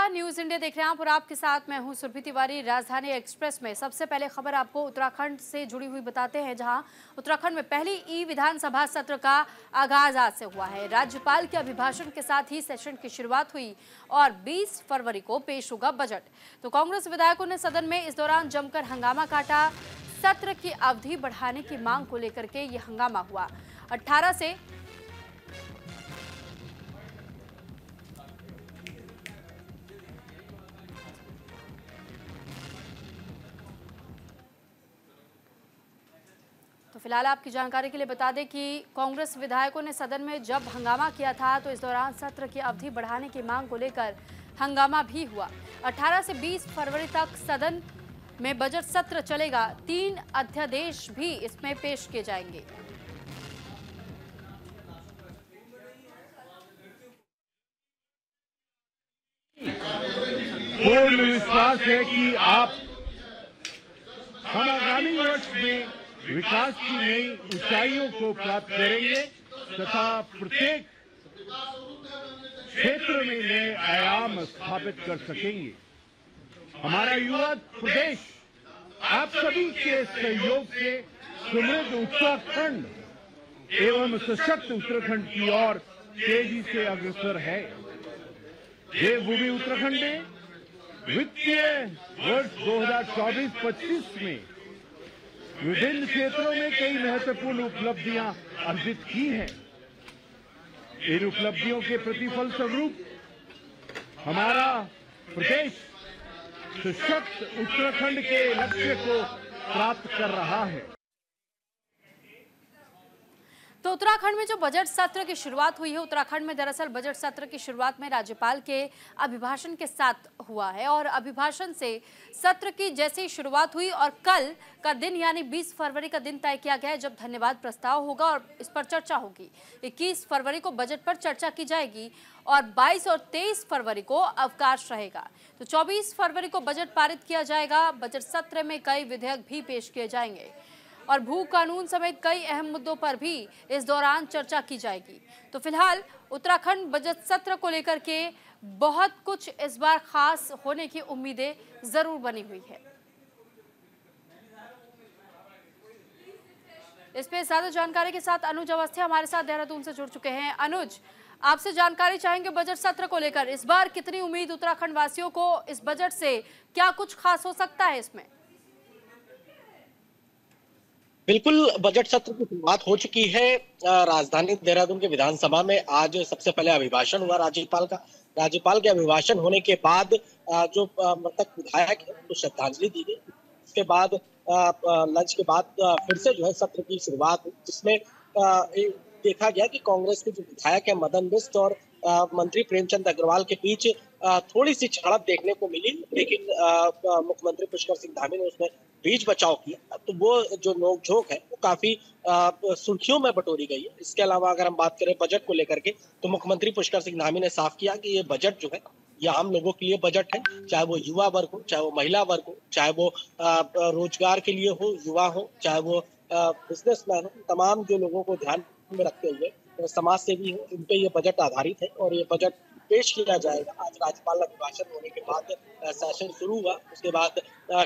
नमस्कार, news India देख रहे हैं आप और आपके साथ मैं हूं सुरभि तिवारी। राजधानी एक्सप्रेस में सबसे पहले खबर आपको उत्तराखंड से जुड़ी हुई बताते हैं, जहां उत्तराखंड में पहली ई विधानसभा सत्र का आगाज आज से हुआ है। राज्यपाल के अभिभाषण के साथ ही सेशन की शुरुआत हुई और 20 फरवरी को पेश होगा बजट। तो कांग्रेस विधायकों ने सदन में इस दौरान जमकर हंगामा काटा। सत्र की अवधि बढ़ाने की मांग को लेकर के ये हंगामा हुआ। 18 से तो फिलहाल आपकी जानकारी के लिए बता दें कि कांग्रेस विधायकों ने सदन में जब हंगामा किया था तो इस दौरान सत्र की अवधि बढ़ाने की मांग को लेकर हंगामा भी हुआ। 18 से 20 फरवरी तक सदन में बजट सत्र चलेगा। 3 अध्यादेश भी इसमें पेश किए जाएंगे। पूर्ण विश्वास है कि आप हम आगामी वर्ष में विकास की नई ऊंचाइयों को प्राप्त करेंगे तथा प्रत्येक क्षेत्र में नए आयाम स्थापित कर सकेंगे। हमारा युवा प्रदेश आप सभी के सहयोग से समृद्ध उत्तराखंड एवं सशक्त उत्तराखंड की ओर तेजी से अग्रसर है। देवभूमि उत्तराखंड ने वित्तीय वर्ष 2024-25 में विभिन्न क्षेत्रों में कई महत्वपूर्ण उपलब्धियां अर्जित की हैं। इन उपलब्धियों के प्रतिफल स्वरूप हमारा प्रदेश सशक्त उत्तराखंड के लक्ष्य को प्राप्त कर रहा है। तो उत्तराखंड में जो बजट सत्र की शुरुआत हुई है, उत्तराखंड में दरअसल बजट सत्र की शुरुआत में राज्यपाल के अभिभाषण के साथ हुआ है और अभिभाषण से सत्र की जैसे ही शुरुआत हुई और कल का दिन यानी 20 फरवरी का दिन तय किया गया है जब धन्यवाद प्रस्ताव होगा और इस पर चर्चा होगी। 21 फरवरी को बजट पर चर्चा की जाएगी और 22 और 23 फरवरी को अवकाश रहेगा। तो 24 फरवरी को बजट पारित किया जाएगा। बजट सत्र में कई विधेयक भी पेश किए जाएंगे और भू कानून समेत कई अहम मुद्दों पर भी इस दौरान चर्चा की जाएगी। तो फिलहाल उत्तराखंड बजट सत्र को लेकर के बहुत कुछ इस बार खास होने की उम्मीदें जरूर बनी हुई है। इस पे ज्यादा जानकारी के साथ अनुज अवस्थी हमारे साथ देहरादून से जुड़ चुके हैं। अनुज, आपसे जानकारी चाहेंगे बजट सत्र को लेकर। इस बार कितनी उम्मीद उत्तराखंड वासियों को इस बजट से, क्या कुछ खास हो सकता है इसमें? बिल्कुल, बजट सत्र की शुरुआत हो चुकी है। राजधानी देहरादून के विधानसभा में आज सबसे पहले अभिभाषण हुआ राज्यपाल का। राज्यपाल के अभिभाषण होने के बाद जो मृतक विधायक है उनको श्रद्धांजलि दी गई। उसके बाद लंच के बाद फिर से जो है सत्र की शुरुआत हुई, जिसमें देखा गया कि कांग्रेस के जो विधायक है मदन बिष्ट और मंत्री प्रेमचंद अग्रवाल के बीच थोड़ी सी झड़प देखने को मिली, लेकिन मुख्यमंत्री पुष्कर सिंह धामी ने उसमें बीच बचाव किया। तो वो जो नोकझोंक है वो काफी सुर्खियों में बटोरी गई है। इसके अलावा अगर हम बात करें बजट को लेकर के, तो मुख्यमंत्री पुष्कर सिंह धामी ने साफ किया कि ये बजट जो है ये आम लोगों के लिए बजट है, चाहे वो युवा वर्ग हो, चाहे वो महिला वर्ग हो, चाहे वो रोजगार के लिए हो युवा हो, चाहे वो बिजनेसमैन हो। तमाम जो लोगों को ध्यान में रखते हुए समाज सेवी हो, उन पे ये बजट आधारित है और ये बजट पेश किया जाएगा। आज राज्यपाल का अभिभाषण होने के बाद सेशन शुरू हुआ। उसके बाद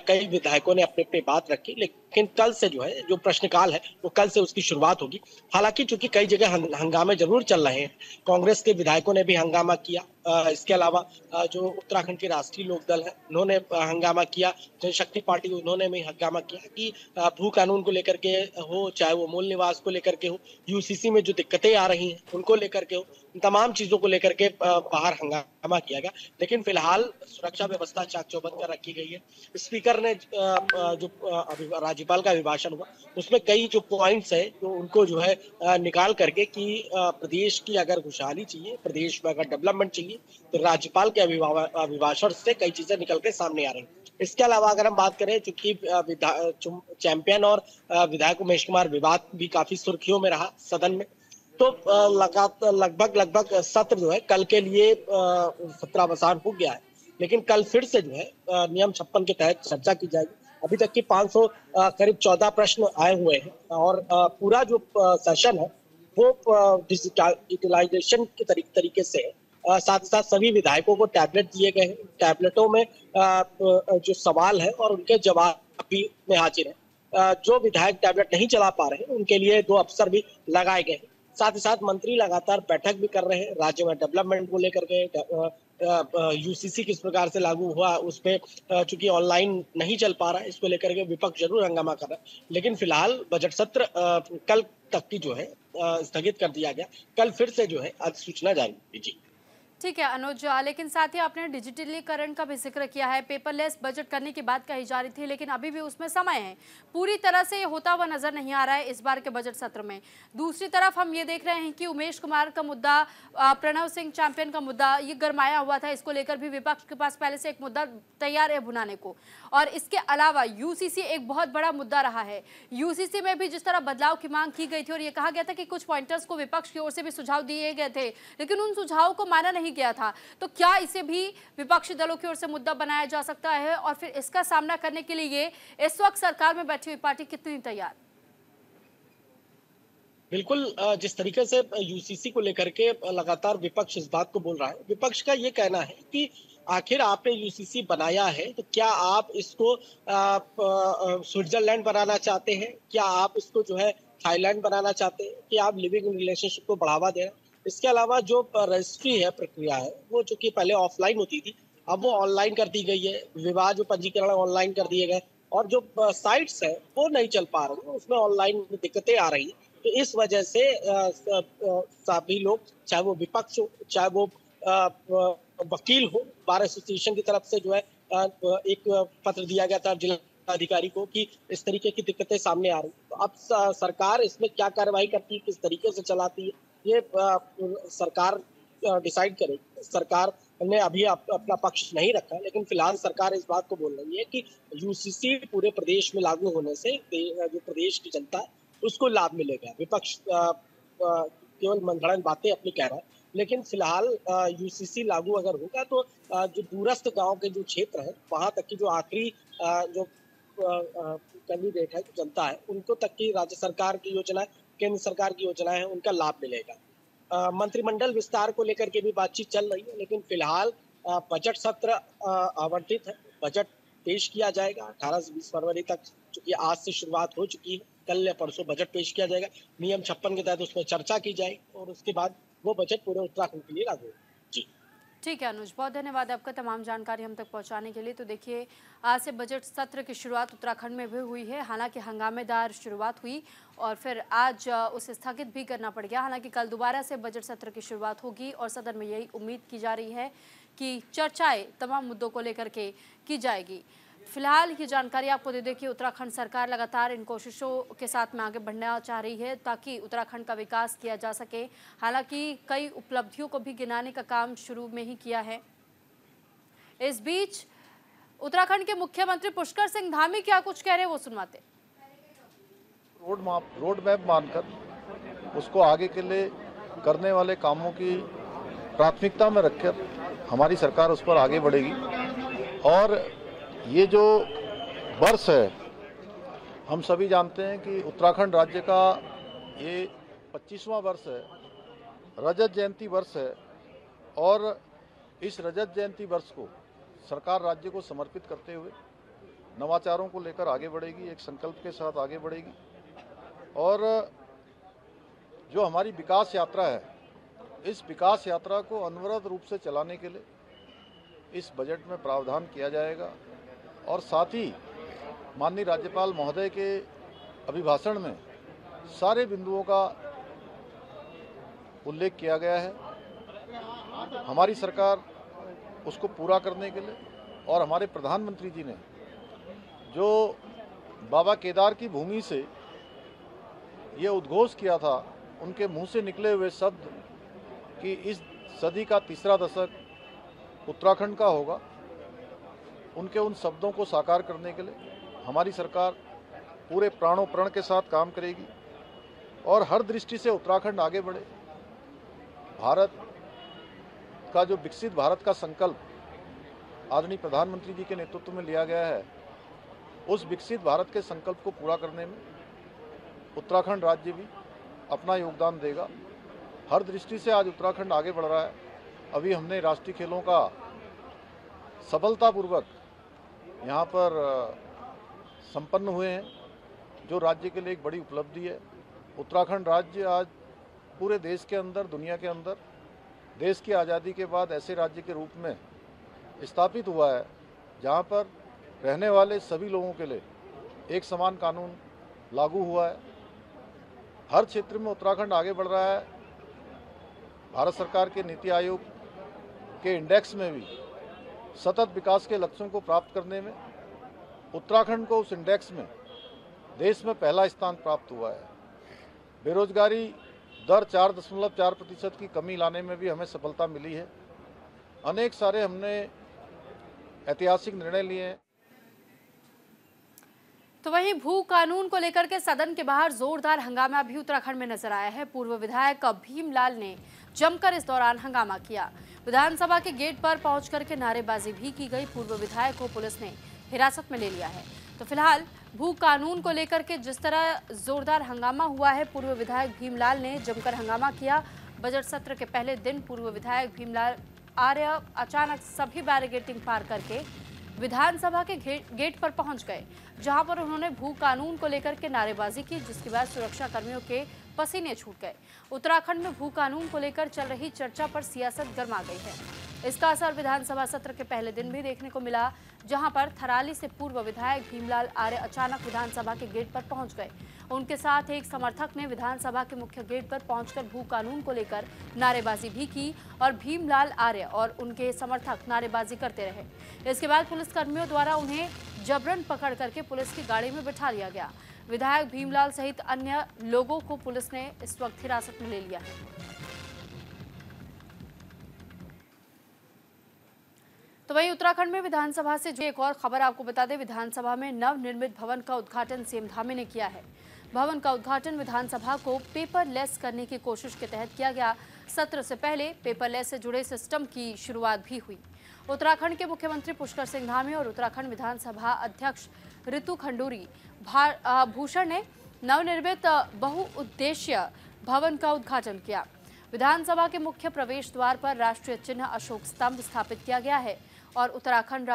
कई विधायकों ने अपनी अपनी बात रखी, लेकिन कल से जो है जो प्रश्नकाल है वो कल से उसकी शुरुआत होगी। हालांकि चूंकि कई जगह हंगामे जरूर चल रहे हैं, कांग्रेस के विधायकों ने भी हंगामा किया। इसके अलावा जो उत्तराखंड के राष्ट्रीय लोकदल है उन्होंने हंगामा किया, जनशक्ति पार्टी उन्होंने भी हंगामा किया कि भू कानून को लेकर के हो, चाहे वो मूल निवास को लेकर के हो, यूसीसी में जो दिक्कतें आ रही हैं उनको लेकर के हो, तमाम चीजों को लेकर के बाहर हंगामा किया गया। लेकिन फिलहाल सुरक्षा व्यवस्था चाक चौबंद कर रखी गई है। स्पीकर ने जो राज्यपाल का अभिभाषण हुआ उसमें कई जो पॉइंट्स है जो उनको जो है निकाल करके कि प्रदेश की अगर खुशहाली चाहिए, प्रदेश में अगर डेवलपमेंट चाहिए, तो राज्यपाल के अभिभाषण से कई चीजें निकल के सामने आ रही हैं। इसके अलावा अगर हम बात करें, चूंकि चैंपियन और विधायक उमेश कुमार विवाद भी काफी सुर्खियों में रहा सदन में, तो लगभग सत्र जो है कल के लिए सत्रावसान हो गया है। लेकिन कल फिर से जो है नियम 56 के तहत चर्चा की जाएगी। अभी तक की 500 करीब 14 प्रश्न आए हुए हैं और पूरा जो सेशन है वो डिजिटलाइजेशन के तरीके से है। साथ ही साथ सभी विधायकों को टैबलेट दिए गए हैं। टैबलेटों में जो सवाल है और उनके जवाब भी में हाजिर है। जो विधायक टैबलेट नहीं चला पा रहे हैं उनके लिए 2 अफसर भी लगाए गए हैं। साथ ही साथ मंत्री लगातार बैठक भी कर रहे हैं राज्य में डेवलपमेंट को लेकर के। यूसीसी किस प्रकार से लागू हुआ उस पे चूंकि ऑनलाइन नहीं चल पा रहा है, इसको लेकर के विपक्ष जरूर हंगामा कर रहा है, लेकिन फिलहाल बजट सत्र कल तक की जो है स्थगित कर दिया गया। कल फिर से जो है अधिसूचना जारी होगी। जी ठीक है अनुज, लेकिन साथ ही आपने डिजिटलीकरण का भी जिक्र किया है। पेपरलेस बजट करने की बात कही जा रही थी, लेकिन अभी भी उसमें समय है। पूरी तरह से ये होता हुआ नजर नहीं आ रहा है इस बार के बजट सत्र में। दूसरी तरफ हम ये देख रहे हैं कि उमेश कुमार का मुद्दा, प्रणव सिंह चैंपियन का मुद्दा, ये गरमाया हुआ था। इसको लेकर भी विपक्ष के पास पहले से एक मुद्दा तैयार है भुनाने को। और इसके अलावा यूसीसी एक बहुत बड़ा मुद्दा रहा है। यूसीसी में भी जिस तरह बदलाव की मांग की गई थी और ये कहा गया था कि कुछ पॉइंटर्स को विपक्ष की ओर से भी सुझाव दिए गए थे, लेकिन उन सुझावों को माना नहीं गया था। तो क्या इसे भी विपक्षी दलों की ओर से मुद्दा बनाया जा सकता है, और फिर इसका सामना करने के लिए इस वक्त सरकार में बैठी हुई पार्टी कितनी तैयार? बिल्कुल, जिस तरीके से यूसीसी को लेकर के लगातार विपक्ष इस बात को बोल रहा है, विपक्ष का ये कहना है कि आखिर आपने यूसीसी बनाया है तो क्या आप इसको स्विट्जरलैंड बनाना चाहते हैं, क्या आप इसको जो है थाईलैंड बनाना चाहते हैं, कि आप लिविंग रिलेशनशिप को बढ़ावा दे रहे हैं। इसके अलावा जो रजिस्ट्री है, प्रक्रिया है, वो चूंकि पहले ऑफलाइन होती थी, अब वो ऑनलाइन कर दी गई है। विवाह जो पंजीकरण ऑनलाइन कर दिए गए, और जो साइट्स है वो नहीं चल पा रही है, उसमें ऑनलाइन दिक्कतें आ रही है। तो इस वजह से सभी लोग, चाहे वो विपक्ष हो, चाहे वो वकील हो, बार एसोसिएशन की तरफ से जो है एक पत्र दिया गया था जिला अधिकारी को कि इस तरीके की दिक्कतें सामने आ रही। तो अब सरकार इसमें क्या कार्रवाई करती है, किस तरीके से चलाती है, ये सरकार डिसाइड करेगी। सरकार ने अभी अपना पक्ष नहीं रखा, लेकिन फिलहाल सरकार इस बात को बोल रही है कि यूसीसी पूरे प्रदेश में लागू होने से जो प्रदेश की जनता है उसको लाभ मिलेगा। विपक्ष केवल मनगढ़ंत बातें अपनी कह रहा है, लेकिन फिलहाल यूसीसी लागू अगर होगा तो जो दूरस्थ गांव के जो क्षेत्र है, वहां तक की जो आखिरी जो कैंडिडेट है, जो जनता है, उनको तक की राज्य सरकार की योजना, केंद्र सरकार की योजना है, उनका लाभ मिलेगा। मंत्रिमंडल विस्तार को लेकर के भी बातचीत चल रही है, लेकिन फिलहाल बजट सत्र आवंटित है। बजट पेश किया जाएगा 18 से 20 फरवरी तक, चूंकि आज से शुरुआत हो चुकी है। कल या परसों बजट पेश किया जाएगा। नियम 56 के तहत उसमें चर्चा की जाएगी और उसके बाद वो बजट पूरे उत्तराखंड के लिए लागू होगा। जी ठीक है अनुज, बहुत धन्यवाद आपका तमाम जानकारी हम तक पहुंचाने के लिए। तो देखिए, आज से बजट सत्र की शुरुआत उत्तराखंड में भी हुई है। हालांकि हंगामेदार शुरुआत हुई और फिर आज उसे स्थगित भी करना पड़ गया। हालांकि कल दोबारा से बजट सत्र की शुरुआत होगी और सदन में यही उम्मीद की जा रही है कि चर्चाएं तमाम मुद्दों को लेकर के की जाएगी। फिलहाल ये जानकारी आपको दे दें कि उत्तराखंड सरकार लगातार इन कोशिशों के साथ में आगे बढ़ना चाह रही है ताकि उत्तराखंड का विकास किया जा सके। हालांकि कई उपलब्धियों को भी गिनाने का काम शुरू में ही किया है। इस बीच उत्तराखंड के मुख्यमंत्री पुष्कर सिंह धामी क्या कुछ कह रहे हैं वो सुनवाते। रोड मैप मानकर उसको आगे के लिए करने वाले कामों की प्राथमिकता में रखकर हमारी सरकार उस पर आगे बढ़ेगी। और ये जो वर्ष है, हम सभी जानते हैं कि उत्तराखंड राज्य का ये 25वां वर्ष है, रजत जयंती वर्ष है। और इस रजत जयंती वर्ष को सरकार राज्य को समर्पित करते हुए नवाचारों को लेकर आगे बढ़ेगी, एक संकल्प के साथ आगे बढ़ेगी। और जो हमारी विकास यात्रा है, इस विकास यात्रा को अनवरत रूप से चलाने के लिए इस बजट में प्रावधान किया जाएगा। और साथ ही माननीय राज्यपाल महोदय के अभिभाषण में सारे बिंदुओं का उल्लेख किया गया है। हमारी सरकार उसको पूरा करने के लिए, और हमारे प्रधानमंत्री जी ने जो बाबा केदार की भूमि से ये उद्घोष किया था, उनके मुंह से निकले हुए शब्द कि इस सदी का तीसरा दशक उत्तराखंड का होगा, उनके उन शब्दों को साकार करने के लिए हमारी सरकार पूरे प्राणों प्रण के साथ काम करेगी और हर दृष्टि से उत्तराखंड आगे बढ़े। भारत का जो विकसित भारत का संकल्प आदरणीय प्रधानमंत्री जी के नेतृत्व में लिया गया है, उस विकसित भारत के संकल्प को पूरा करने में उत्तराखंड राज्य भी अपना योगदान देगा। हर दृष्टि से आज उत्तराखंड आगे बढ़ रहा है अभी हमने राष्ट्रीय खेलों का सफलतापूर्वक यहाँ पर संपन्न हुए हैं, जो राज्य के लिए एक बड़ी उपलब्धि है। उत्तराखंड राज्य आज पूरे देश के अंदर, दुनिया के अंदर, देश की आज़ादी के बाद ऐसे राज्य के रूप में स्थापित हुआ है जहाँ पर रहने वाले सभी लोगों के लिए एक समान कानून लागू हुआ है। हर क्षेत्र में उत्तराखंड आगे बढ़ रहा है। भारत सरकार के नीति आयोग के इंडेक्स में भी सतत विकास के लक्ष्यों को प्राप्त करने में उत्तराखंड को उस इंडेक्स में देश में पहला स्थान प्राप्त हुआ है। बेरोजगारी दर 4.4% की कमी लाने में भी हमें सफलता मिली है। अनेक सारे हमने ऐतिहासिक निर्णय लिए हैं। तो वहीं भू कानून को लेकर के सदन के बाहर जोरदार हंगामा भी उत्तराखंड में नजर आया है। पूर्व विधायक भीमलाल ने जमकर इस दौरान हंगामा किया। विधानसभा के गेट पर पहुंच करके नारेबाजी भी की गई। पूर्व विधायक को पुलिस ने हिरासत में ले लिया है। तो फिलहाल भू कानून को लेकर के जिस तरह जोरदार हंगामा हुआ है, पूर्व विधायक भीमलाल ने जमकर हंगामा किया। बजट सत्र के पहले दिन पूर्व विधायक भीमलाल आर्य अचानक सभी बैरिकेडिंग पार करके विधानसभा के गेट पर पहुंच गए, जहां पर उन्होंने भू कानून को लेकर के नारेबाजी की, जिसके बाद सुरक्षा कर्मियों के पसीने छूट गए। उत्तराखंड में भू कानून को लेकर चल रही चर्चा पर सियासत गर्मा गई है। इसका असर विधानसभा सत्र के पहले दिन भी देखने को मिला, जहां पर थराली से पूर्व विधायक भीमलाल आर्य अचानक विधानसभा के गेट पर पहुंच गए। उनके साथ एक समर्थक ने विधानसभा के मुख्य गेट पर पहुंचकर भू कानून को लेकर नारेबाजी भी की और भीमलाल आर्य और उनके समर्थक नारेबाजी करते रहे। इसके बाद पुलिसकर्मियों द्वारा उन्हें जबरन पकड़ करके पुलिस की गाड़ी में बिठा लिया गया। विधायक भीमलाल सहित अन्य लोगों को पुलिस ने इस वक्त हिरासत में ले लिया है। तो वहीं उत्तराखंड में विधानसभा से जुड़ी एक और खबर आपको बता दें। विधानसभा में नवनिर्मित भवन का उद्घाटन सीएम धामी ने किया है। भवन का उद्घाटन विधानसभा को पेपरलेस करने की कोशिश के तहत किया गया। सत्र से पहले पेपरलेस से जुड़े सिस्टम की शुरुआत भी हुई। उत्तराखंड के मुख्यमंत्री पुष्कर सिंह धामी और उत्तराखंड विधानसभा अध्यक्ष ऋतु खंडूरी भूषण ने नवनिर्मित बहुउद्देशीय भवन का उद्घाटन किया। विधानसभा के मुख्य प्रवेश द्वार पर राष्ट्रीय चिन्ह अशोक स्तंभ स्थापित किया गया है और उत्तराखंड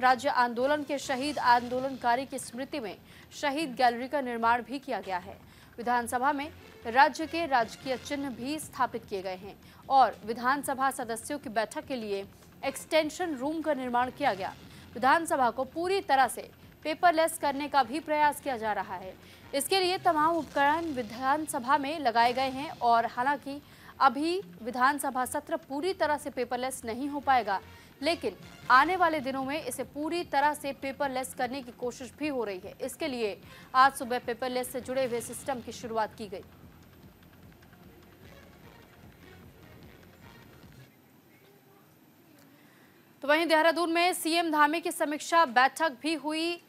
राज्य आंदोलन के शहीद आंदोलनकारी की स्मृति में शहीद गैलरी का निर्माण भी किया गया है। विधानसभा में राज्य के राजकीय चिन्ह भी स्थापित किए गए हैं और विधानसभा सदस्यों की बैठक के लिए एक्सटेंशन रूम का निर्माण किया गया। विधानसभा को पूरी तरह से पेपरलेस करने का भी प्रयास किया जा रहा है। इसके लिए तमाम उपकरण विधानसभा में लगाए गए हैं और हालांकि अभी विधानसभा सत्र पूरी तरह से पेपरलेस नहीं हो पाएगा, लेकिन आने वाले दिनों में इसे पूरी तरह से पेपरलेस करने की कोशिश भी हो रही है। इसके लिए आज सुबह पेपरलेस से जुड़े हुए सिस्टम की शुरुआत की गई। तो वहीं देहरादून में सीएम धामी की समीक्षा बैठक भी हुई।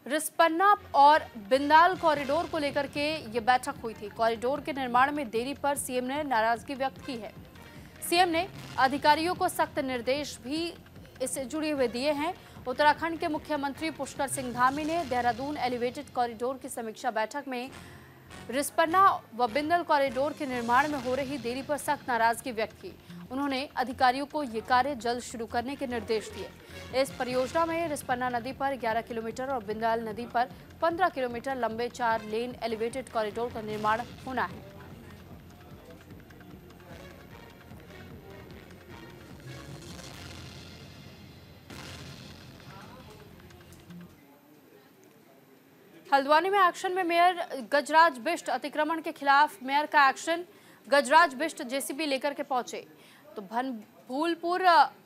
रिस्पन्ना और बिंदाल कॉरिडोर को लेकर के ये बैठक हुई थी। कॉरिडोर के निर्माण में देरी पर सीएम ने नाराजगी व्यक्त की है। सीएम ने अधिकारियों को सख्त निर्देश भी इससे जुड़े हुए दिए हैं। उत्तराखंड के मुख्यमंत्री पुष्कर सिंह धामी ने देहरादून एलिवेटेड कॉरिडोर की समीक्षा बैठक में रिस्पन्ना व बिंदल कॉरिडोर के निर्माण में हो रही देरी पर सख्त नाराजगी व्यक्त की। उन्होंने अधिकारियों को ये कार्य जल्द शुरू करने के निर्देश दिए। इस परियोजना में रिस्पन्ना नदी पर 11 किलोमीटर और बिंदाल नदी पर 15 किलोमीटर लंबे 4 लेन एलिवेटेड कॉरिडोर का निर्माण होना है। हल्द्वानी में एक्शन में मेयर गजराज बिष्ट। अतिक्रमण के खिलाफ मेयर का एक्शन। गजराज बिष्ट जेसीबी लेकर के पहुंचे तो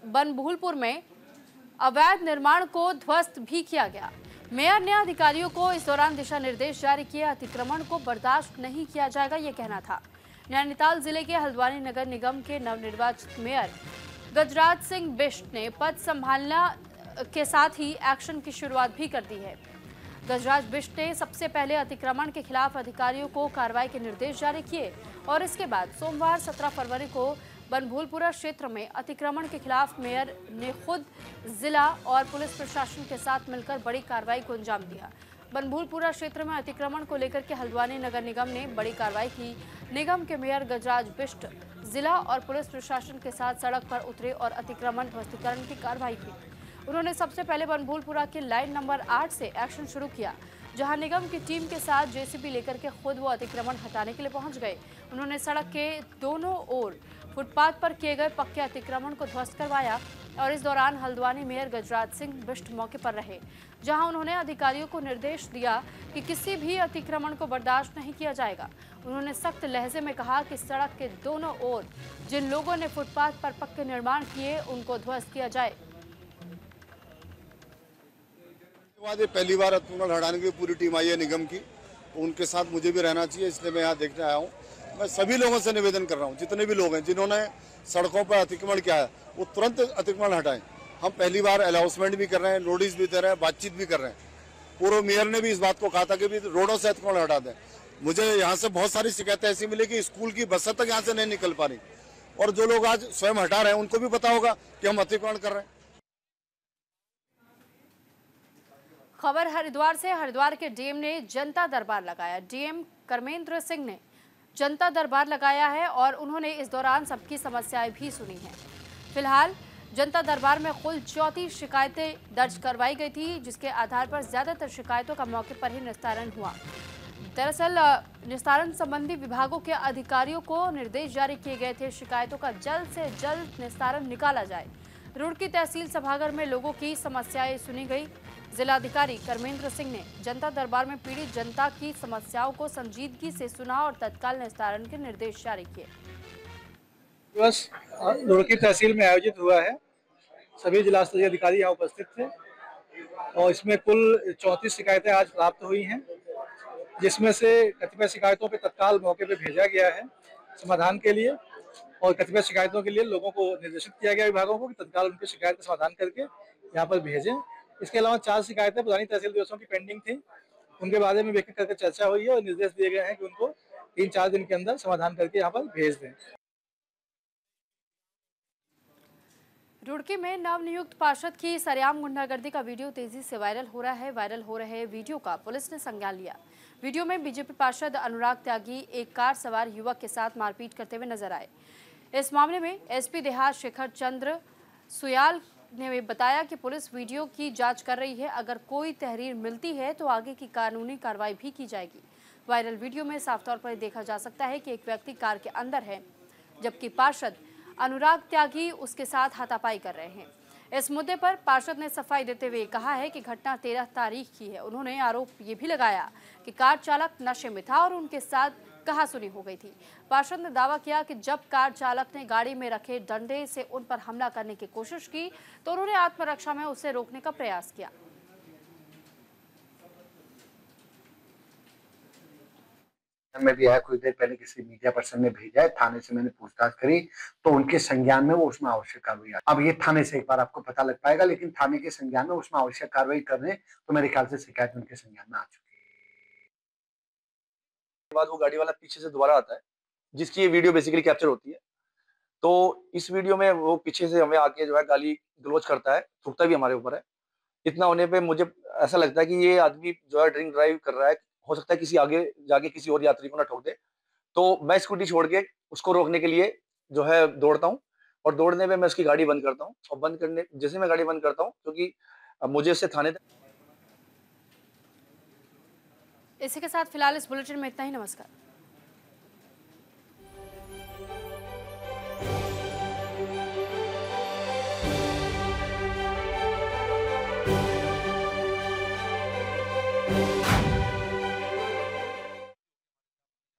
बनभूलपुर में अवैध निर्माण को ध्वस्त भी किया गया। मेयर ने अधिकारियों को इस दौरान दिशा निर्देश जारी किए। अतिक्रमण को बर्दाश्त नहीं किया जाएगा, ये कहना था। नैनीताल जिले के हल्द्वानी नगर निगम के नवनिर्वाचित मेयर गजराज सिंह बिष्ट ने पद संभालना के साथ ही एक्शन की शुरुआत भी कर दी है। गजराज बिष्ट ने सबसे पहले अतिक्रमण के खिलाफ अधिकारियों को कार्रवाई के निर्देश जारी किए और इसके बाद सोमवार 17 फरवरी को बनभूलपुरा क्षेत्र में अतिक्रमण के खिलाफ मेयर ने खुद जिला और पुलिस प्रशासन के साथ मिलकर बड़ी कार्रवाई को अंजाम दिया। बनभूलपुरा क्षेत्र में अतिक्रमण को लेकर के हल्द्वानी नगर निगम ने बड़ी कार्रवाई की। निगम के मेयर गजराज बिष्ट जिला और पुलिस प्रशासन के साथ सड़क पर उतरे और अतिक्रमण ध्वस्तीकरण की कार्रवाई की। उन्होंने सबसे पहले बनभूलपुरा के लाइन नंबर 8 से एक्शन शुरू किया, जहां निगम की टीम के साथ जेसीबी लेकर के खुद वो अतिक्रमण हटाने के लिए पहुंच गए। उन्होंने सड़क के दोनों ओर फुटपाथ पर किए गए पक्के अतिक्रमण को ध्वस्त करवाया और इस दौरान हल्द्वानी मेयर गजराज सिंह बिष्ट मौके पर रहे, जहां उन्होंने अधिकारियों को निर्देश दिया कि किसी भी अतिक्रमण को बर्दाश्त नहीं किया जाएगा। उन्होंने सख्त लहजे में कहा कि सड़क के दोनों ओर जिन लोगों ने फुटपाथ पर पक्के निर्माण किए उनको ध्वस्त किया जाए। ये पहली बार अतिक्रमण हटाने की पूरी टीम आई है निगम की, उनके साथ मुझे भी रहना चाहिए, इसलिए मैं यहाँ देखने आया हूँ। मैं सभी लोगों से निवेदन कर रहा हूँ, जितने भी लोग हैं जिन्होंने सड़कों पर अतिक्रमण किया है वो तुरंत अतिक्रमण हटाएं। हम पहली बार अनाउंसमेंट भी कर रहे हैं, नोटिस भी दे रहे हैं, बातचीत भी कर रहे हैं। पूर्व मेयर ने भी इस बात को कहा था कि भी रोडों से अतिक्रमण हटा दें। मुझे यहाँ से बहुत सारी शिकायतें ऐसी मिली कि स्कूल की बसें तक यहाँ से नहीं निकल पा रही, और जो लोग आज स्वयं हटा रहे हैं उनको भी पता होगा कि हम अतिक्रमण कर रहे हैं। खबर हरिद्वार से। हरिद्वार के डीएम ने जनता दरबार लगाया। डीएम कर्मेंद्र सिंह ने जनता दरबार लगाया है और उन्होंने इस दौरान सबकी समस्याएं भी सुनी हैं। फिलहाल जनता दरबार में कुल 34 शिकायतें दर्ज करवाई गई थी, जिसके आधार पर ज्यादातर शिकायतों का मौके पर ही निस्तारण हुआ। दरअसल निस्तारण संबंधी विभागों के अधिकारियों को निर्देश जारी किए गए थे, शिकायतों का जल्द से जल्द निस्तारण निकाला जाए। रुड़की तहसील सभागार में लोगों की समस्याएं सुनी गई। जिलाधिकारी कर्मेंद्र सिंह ने जनता दरबार में पीड़ित जनता की समस्याओं को संजीदगी से सुना और तत्काल निस्तारण के निर्देश जारी किए। दिवस रुड़की तहसील में आयोजित हुआ है। सभी जिला स्तरीय अधिकारी यहाँ उपस्थित थे और इसमें कुल 34 शिकायतें आज प्राप्त हुई हैं, जिसमें से कतिपय शिकायतों पर तत्काल मौके पर भेजा गया है समाधान के लिए, और कतिपय शिकायतों के लिए लोगों को निर्देशित किया गया विभागों को कि तत्काल उनकी शिकायत का समाधान करके यहाँ पर भेजें। इसके अलावा 4 शिकायतें पुरानी तहसील दिवसों की पेंडिंग थी, उनके बारे में व्यक्ति करके चर्चा हुई है और निर्देश दिए गए हैं कि उनको 3-4 दिन के अंदर समाधान करके यहाँ पर भेज दें। रुड़की में नवनियुक्त पार्षद की सरेआम गुंडागर्दी का वीडियो तेजी से वायरल हो रहा है। वायरल हो रहे वीडियो का पुलिस ने संज्ञान लिया। वीडियो में बीजेपी पार्षद अनुराग त्यागी एक कार सवार युवक के साथ मारपीट करते हुए नजर आए। इस मामले में एसपी देहात शेखर चंद्र सुयाल ने बताया कि पुलिस वीडियो की जांच कर रही है। अगर कोई तहरीर मिलती है तो आगे की कानूनी कार्रवाई भी की जाएगी। वायरल वीडियो में साफ तौर पर देखा जा सकता है कि एक व्यक्ति कार के अंदर है, जबकि पार्षद अनुराग त्यागी उसके साथ हाथापाई कर रहे हैं। इस मुद्दे पर पार्षद ने सफाई देते हुए कहा है कि घटना 13 तारीख की है। उन्होंने आरोप ये भी लगाया कि कार चालक नशे में था और उनके साथ कहासुनी हो गई थी। पार्षद ने दावा किया कि जब कार चालक ने गाड़ी में रखे डंडे से उन पर हमला करने की कोशिश की तो उन्होंने आत्मरक्षा में उसे रोकने का प्रयास किया। में भी आया, कुछ देर पहले किसी मीडिया पर्सन ने भेजा है, थाने से मैंने पूछताछ करी तो उनके संज्ञान में वो उसमें आवश्यक कार्रवाई। अब ये थाने से एक बार आपको पता लग पाएगा, लेकिन थाने के संज्ञान में उसमें आवश्यक कार्रवाई करने तो मेरे ख्याल से शिकायत उनके संज्ञान में आ चुकी है। बाद वो गाड़ी वाला पीछे से दोबारा आता है, जिसकी ये वीडियो बेसिकली कैप्चर होती है। तो इस वीडियो में वो पीछे से हमें आके जो है गाली गलौज करता है, थूकता भी हमारे ऊपर है। इतना होने पे मुझे ऐसा लगता है कि ये आदमी जो है ड्रिंक ड्राइव कर रहा है, हो सकता है किसी आगे जाके किसी और यात्री को ना ठोक दे। तो मैं स्कूटी छोड़ के उसको रोकने के लिए जो है दौड़ता हूँ, और दौड़ने में मैं उसकी गाड़ी बंद करता हूँ, और बंद करने जैसे मैं गाड़ी बंद करता हूँ क्योंकि मुझे उससे थाने। इसी के साथ फिलहाल इस बुलेटिन में इतना ही। नमस्कार।